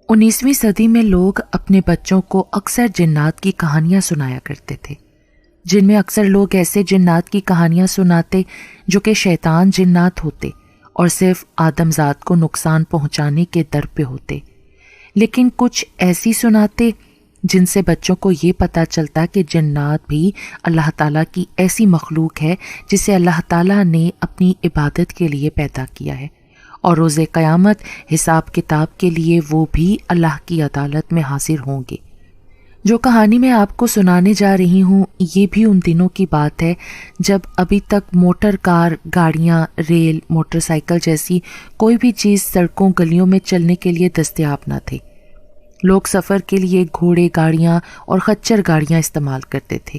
19ویں صدی میں لوگ اپنے بچوں کو اکثر جنات کی کہانیاں سنایا کرتے تھے، جن میں اکثر لوگ ایسے جنات کی کہانیاں سناتے جو کہ شیطان جنات ہوتے اور صرف آدم ذات کو نقصان پہنچانے کے در پہ ہوتے، لیکن کچھ ایسی سناتے جن سے بچوں کو یہ پتہ چلتا کہ جنات بھی اللہ تعالیٰ کی ایسی مخلوق ہے جسے اللہ تعالیٰ نے اپنی عبادت کے لیے پیدا کیا ہے، اور روز قیامت حساب کتاب کے لیے وہ بھی اللہ کی عدالت میں حاضر ہوں گے۔ جو کہانی میں آپ کو سنانے جا رہی ہوں یہ بھی ان دنوں کی بات ہے جب ابھی تک موٹر کار، گاڑیاں، ریل، موٹر سائیکل جیسی کوئی بھی چیز سڑکوں گلیوں میں چلنے کے لیے دستیاب نہ تھے۔ لوگ سفر کے لیے گھوڑے گاڑیاں اور خچر گاڑیاں استعمال کرتے تھے۔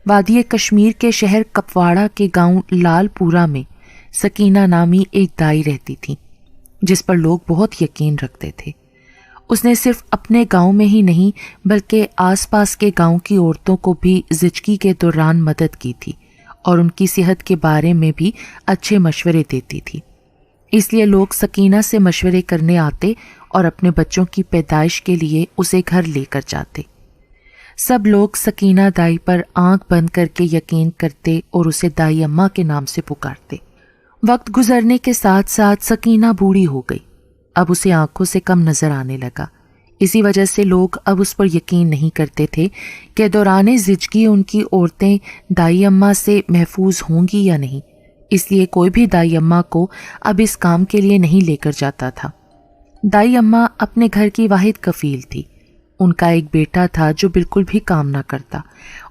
وادی کشمیر کے شہر کپواڑہ کے گاؤں لال پورہ میں سکینہ نامی ایک دائی رہتی تھی جس پر لوگ بہت یقین رکھتے تھے۔ اس نے صرف اپنے گاؤں میں ہی نہیں بلکہ آس پاس کے گاؤں کی عورتوں کو بھی زچگی کے دوران مدد کی تھی اور ان کی صحت کے بارے میں بھی اچھے مشورے دیتی تھی۔ اس لیے لوگ سکینہ سے مشورے کرنے آتے اور اپنے بچوں کی پیدائش کے لیے اسے گھر لے کر جاتے۔ سب لوگ سکینہ دائی پر آنکھ بند کر کے یقین کرتے اور اسے دائی اماں کے نام سے پکارتے۔ وقت گزرنے کے ساتھ ساتھ سکینہ بوڑھی ہو گئی، اب اسے آنکھوں سے کم نظر آنے لگا۔ اسی وجہ سے لوگ اب اس پر یقین نہیں کرتے تھے کہ دوران زچگی ان کی عورتیں دائی اماں سے محفوظ ہوں گی یا نہیں، اس لیے کوئی بھی دائی اماں کو اب اس کام کے لیے نہیں لے کر جاتا تھا۔ دائی اماں اپنے گھر کی واحد کفیل تھی۔ ان کا ایک بیٹا تھا جو بالکل بھی کام نہ کرتا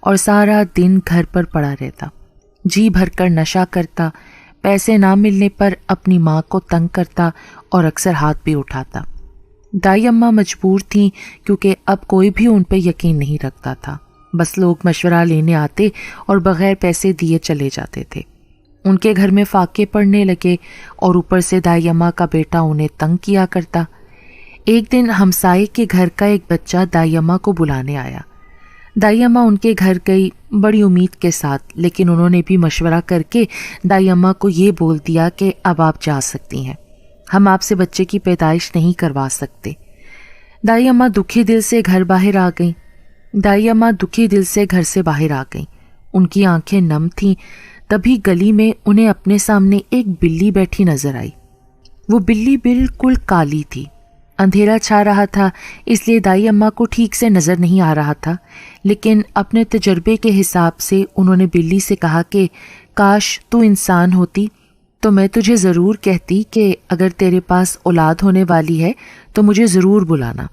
اور سارا دن گھر پر پڑا رہتا، جی بھر کر نشہ کرتا، پیسے نہ ملنے پر اپنی ماں کو تنگ کرتا اور اکثر ہاتھ بھی اٹھاتا۔ دائی اماں مجبور تھیں کیونکہ اب کوئی بھی ان پہ یقین نہیں رکھتا تھا، بس لوگ مشورہ لینے آتے اور بغیر پیسے دیے چلے جاتے تھے۔ ان کے گھر میں فاقے پڑنے لگے اور اوپر سے دائی اماں کا بیٹا انہیں تنگ کیا کرتا۔ ایک دن ہمسائے کے گھر کا ایک بچہ دائی اماں کو بلانے آیا۔ دائی اماں ان کے گھر گئی بڑی امید کے ساتھ، لیکن انہوں نے بھی مشورہ کر کے دائی اماں کو یہ بول دیا کہ اب آپ جا سکتی ہیں، ہم آپ سے بچے کی پیدائش نہیں کروا سکتے۔ دائی اماں دکھی دل سے گھر سے باہر آ گئیں۔ ان کی آنکھیں نم تھیں۔ تبھی گلی میں انہیں اپنے سامنے ایک بلی بیٹھی نظر آئی۔ وہ بلی بالکل کالی تھی۔ اندھیرا چھا رہا تھا اس لیے دائی اماں کو ٹھیک سے نظر نہیں آ رہا تھا، لیکن اپنے تجربے کے حساب سے انہوں نے بلی سے کہا کہ کاش تو انسان ہوتی تو میں تجھے ضرور کہتی کہ اگر تیرے پاس اولاد ہونے والی ہے تو مجھے ضرور بلانا۔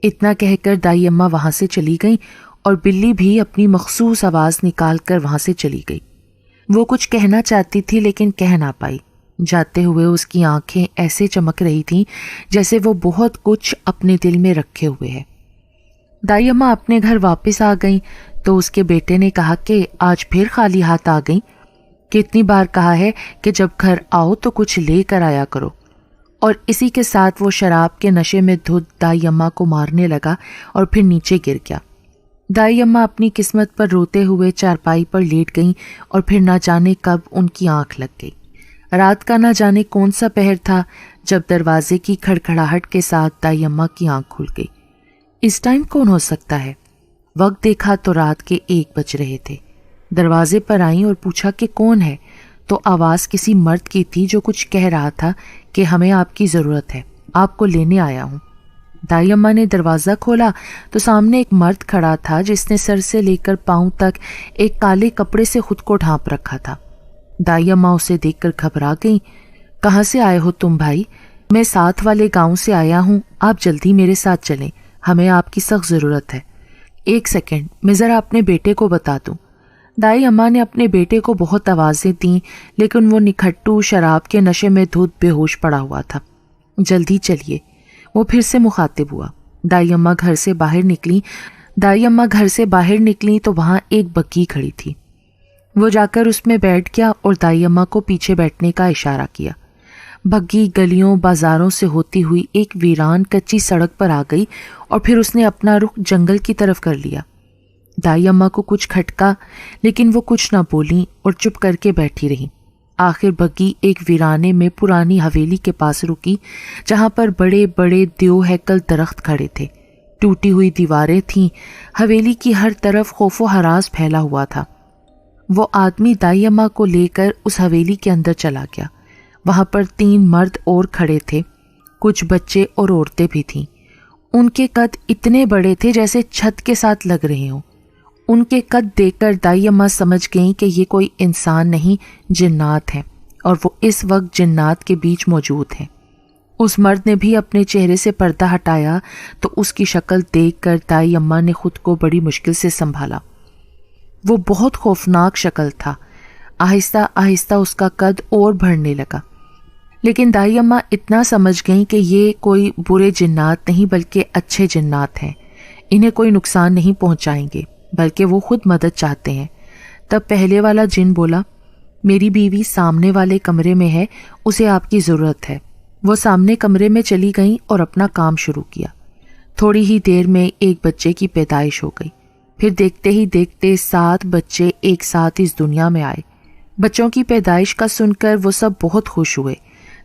اتنا کہہ کر دائی اماں وہاں سے چلی گئیں اور بلی بھی اپنی مخصوص آواز نکال کر وہاں سے چلی گئی۔ وہ کچھ کہنا چاہتی تھی لیکن کہہ نہ پائی۔ جاتے ہوئے اس کی آنکھیں ایسے چمک رہی تھیں جیسے وہ بہت کچھ اپنے دل میں رکھے ہوئے ہے۔ دائی اماں اپنے گھر واپس آ گئیں تو اس کے بیٹے نے کہا کہ آج پھر خالی ہاتھ آ گئیں، کتنی بار کہا ہے کہ جب گھر آؤ تو کچھ لے کر آیا کرو۔ اور اسی کے ساتھ وہ شراب کے نشے میں دھت دائی اماں کو مارنے لگا اور پھر نیچے گر گیا۔ دائی اماں اپنی قسمت پر روتے ہوئے چارپائی پر لیٹ گئیں اور پھر نہ جانے کب ان کی آنکھ لگ گئی۔ رات کا نہ جانے کون سا پہر تھا جب دروازے کی کھڑکھڑاہٹ کے ساتھ دائی اماں کی آنکھ کھل گئی۔ اس ٹائم کون ہو سکتا ہے؟ وقت دیکھا تو رات کے 1 بج رہے تھے۔ دروازے پر آئیں اور پوچھا کہ کون ہے، تو آواز کسی مرد کی تھی جو کچھ کہہ رہا تھا کہ ہمیں آپ کی ضرورت ہے، آپ کو لینے آیا ہوں۔ دائی اماں نے دروازہ کھولا تو سامنے ایک مرد کھڑا تھا جس نے سر سے لے کر پاؤں تک ایک کالے کپڑے سے خود کو ڈھانپ رکھا تھا۔ دائی اماں اسے دیکھ کر گھبرا گئیں۔ کہاں سے آئے ہو تم بھائی؟ میں ساتھ والے گاؤں سے آیا ہوں، آپ جلدی میرے ساتھ چلیں، ہمیں آپ کی سخت ضرورت ہے۔ 1 سیکنڈ، میں ذرا اپنے بیٹے کو بتا دوں۔ دائی اماں نے اپنے بیٹے کو بہت آوازیں دیں لیکن وہ نکھٹو شراب کے نشے میں دھت بے ہوش پڑا ہوا تھا۔ جلدی چلیے، وہ پھر سے مخاطب ہوا۔ دائی اماں گھر سے باہر نکلیں تو وہاں ایک بگھی کھڑی تھی۔ وہ جا کر اس میں بیٹھ گیا اور دائی اماں کو پیچھے بیٹھنے کا اشارہ کیا۔ بگھی گلیوں بازاروں سے ہوتی ہوئی ایک ویران کچی سڑک پر آ گئی اور پھر اس نے اپنا رخ جنگل کی طرف کر لیا۔ دائی اماں کو کچھ کھٹکا لیکن وہ کچھ نہ بولیں اور چپ کر کے بیٹھی رہیں۔ آخر بگی ایک ویرانے میں پرانی حویلی کے پاس رکی جہاں پر بڑے بڑے دیو ہیکل درخت کھڑے تھے. ٹوٹی ہوئی دیواریں تھیں. حویلی کی ہر طرف خوف و ہراس پھیلا ہوا تھا. وہ آدمی دائی اماں کو لے کر اس حویلی کے اندر چلا گیا. وہاں پر 3 مرد اور کھڑے تھے. کچھ بچے اور عورتیں بھی تھیں. ان کے قد اتنے بڑے تھے جیسے چھت کے ساتھ لگ رہے ہوں. ان کے قد دیکھ کر دائی اماں سمجھ گئیں کہ یہ کوئی انسان نہیں، جنات ہیں، اور وہ اس وقت جنات کے بیچ موجود ہیں. اس مرد نے بھی اپنے چہرے سے پردہ ہٹایا تو اس کی شکل دیکھ کر دائی اماں نے خود کو بڑی مشکل سے سنبھالا. وہ بہت خوفناک شکل تھا. آہستہ آہستہ اس کا قد اور بڑھنے لگا. لیکن دائی اماں اتنا سمجھ گئیں کہ یہ کوئی برے جنات نہیں بلکہ اچھے جنات ہیں. انہیں کوئی نقصان نہیں پہنچائیں گے بلکہ وہ خود مدد چاہتے ہیں. تب پہلے والا جن بولا، میری بیوی سامنے والے کمرے میں ہے، اسے آپ کی ضرورت ہے. وہ سامنے کمرے میں چلی گئیں اور اپنا کام شروع کیا. تھوڑی ہی دیر میں ایک بچے کی پیدائش ہو گئی. پھر دیکھتے ہی دیکھتے 7 بچے ایک ساتھ اس دنیا میں آئے. بچوں کی پیدائش کا سن کر وہ سب بہت خوش ہوئے.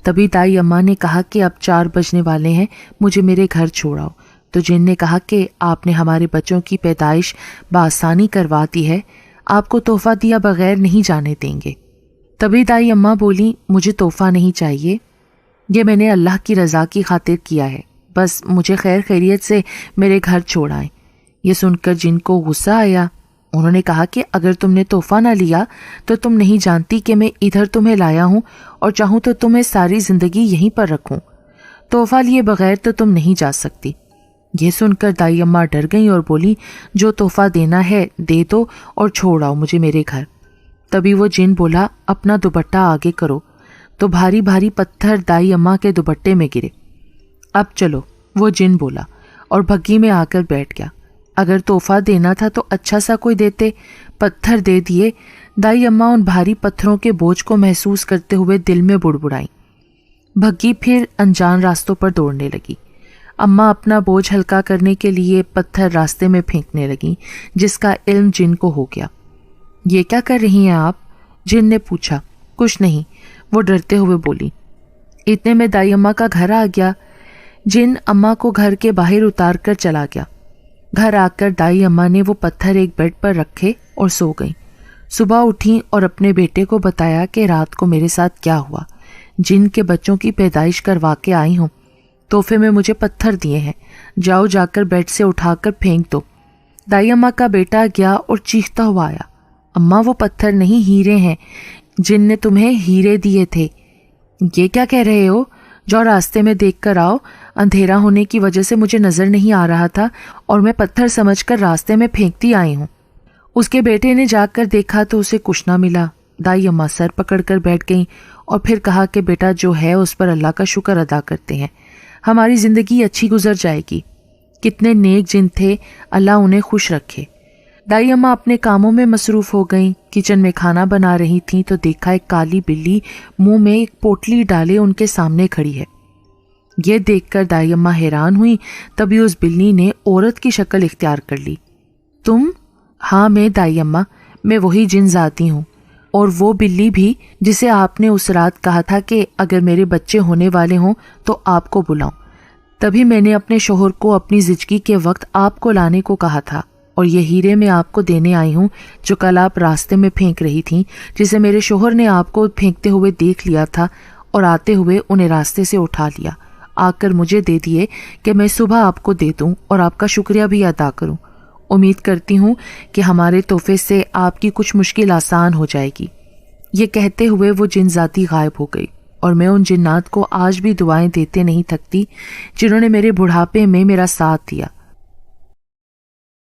تبھی دائی اماں نے کہا کہ اب 4 بجنے والے ہیں، مجھے میرے گھر چھوڑاؤ. تو جن نے کہا کہ آپ نے ہمارے بچوں کی پیدائش بآسانی کروا دی ہے، آپ کو تحفہ دیا بغیر نہیں جانے دیں گے. تبھی دائی اماں بولی، مجھے تحفہ نہیں چاہیے، یہ میں نے اللہ کی رضا کی خاطر کیا ہے، بس مجھے خیر خیریت سے میرے گھر چھوڑائیں. یہ سن کر جن کو غصہ آیا. انہوں نے کہا کہ اگر تم نے تحفہ نہ لیا تو تم نہیں جانتی کہ میں ادھر تمہیں لایا ہوں اور چاہوں تو تمہیں ساری زندگی یہیں پر رکھوں. تحفہ لیے بغیر تو تم نہیں جا سکتی. یہ سن کر دائی اماں ڈر گئیں اور بولی، جو تحفہ دینا ہے دے دو اور چھوڑ آؤ مجھے میرے گھر. تبھی وہ جن بولا، اپنا دوپٹہ آگے کرو. تو بھاری بھاری پتھر دائی اماں کے دوپٹے میں گرے. اب چلو، وہ جن بولا اور بھگی میں آ کر بیٹھ گیا. اگر تحفہ دینا تھا تو اچھا سا کوئی دیتے. پتھر دے دیے. دائی اماں ان بھاری پتھروں کے بوجھ کو محسوس کرتے ہوئے دل میں بڑبڑائیں. بھگی پھر انجان راستوں پر دوڑنے لگی. اماں اپنا بوجھ ہلکا کرنے کے لیے پتھر راستے میں پھینکنے لگیں، جس کا علم جن کو ہو گیا. یہ کیا کر رہی ہیں آپ؟ جن نے پوچھا. کچھ نہیں، وہ ڈرتے ہوئے بولی. اتنے میں دائی اماں کا گھر آ گیا. جن اماں کو گھر کے باہر اتار کر چلا گیا. گھر آ کر دائی اماں نے وہ پتھر ایک بیڈ پر رکھے اور سو گئیں. صبح اٹھیں اور اپنے بیٹے کو بتایا کہ رات کو میرے ساتھ کیا ہوا. جن کے بچوں کی پیدائش کروا کے آئی ہوں. تحفے میں مجھے پتھر دیے ہیں، جاؤ جا کر بیڈ سے اٹھا کر پھینک دو. دائی اماں کا بیٹا گیا اور چیختا ہوا آیا، اماں وہ پتھر نہیں، ہیرے ہیں، جن نے تمہیں ہیرے دیے تھے. یہ کیا کہہ رہے ہو؟ جو راستے میں دیکھ کر آؤ. اندھیرا ہونے کی وجہ سے مجھے نظر نہیں آ رہا تھا اور میں پتھر سمجھ کر راستے میں پھینکتی آئی ہوں. اس کے بیٹے نے جا کر دیکھا تو اسے کچھ نہ ملا. دائی اماں سر پکڑ کر بیٹھ گئیں اور پھر کہا کہ بیٹا جو ہے اس پر اللہ کا شکر ادا کرتے ہیں، ہماری زندگی اچھی گزر جائے گی. کتنے نیک جن تھے، اللہ انہیں خوش رکھے. دائی اماں اپنے کاموں میں مصروف ہو گئیں. کچن میں کھانا بنا رہی تھیں تو دیکھا ایک کالی بلی منہ میں ایک پوٹلی ڈالے ان کے سامنے کھڑی ہے. یہ دیکھ کر دائی اماں حیران ہوئی. تبھی اس بلی نے عورت کی شکل اختیار کر لی. تم؟ ہاں میں دائی اماں، میں وہی جن ذاتی ہوں، اور وہ بلی بھی جسے آپ نے اس رات کہا تھا کہ اگر میرے بچے ہونے والے ہوں تو آپ کو بلاؤں. تبھی میں نے اپنے شوہر کو اپنی زچگی کے وقت آپ کو لانے کو کہا تھا، اور یہ ہیرے میں آپ کو دینے آئی ہوں جو کل آپ راستے میں پھینک رہی تھیں، جسے میرے شوہر نے آپ کو پھینکتے ہوئے دیکھ لیا تھا اور آتے ہوئے انہیں راستے سے اٹھا لیا، آ کر مجھے دے دیے کہ میں صبح آپ کو دے دوں اور آپ کا شکریہ بھی ادا کروں. امید کرتی ہوں کہ ہمارے تحفے سے آپ کی کچھ مشکل آسان ہو جائے گی. یہ کہتے ہوئے وہ جن ذاتی غائب ہو گئی، اور میں ان جنات کو آج بھی دعائیں دیتے نہیں تھکتی جنہوں نے میرے بڑھاپے میں میرا ساتھ دیا.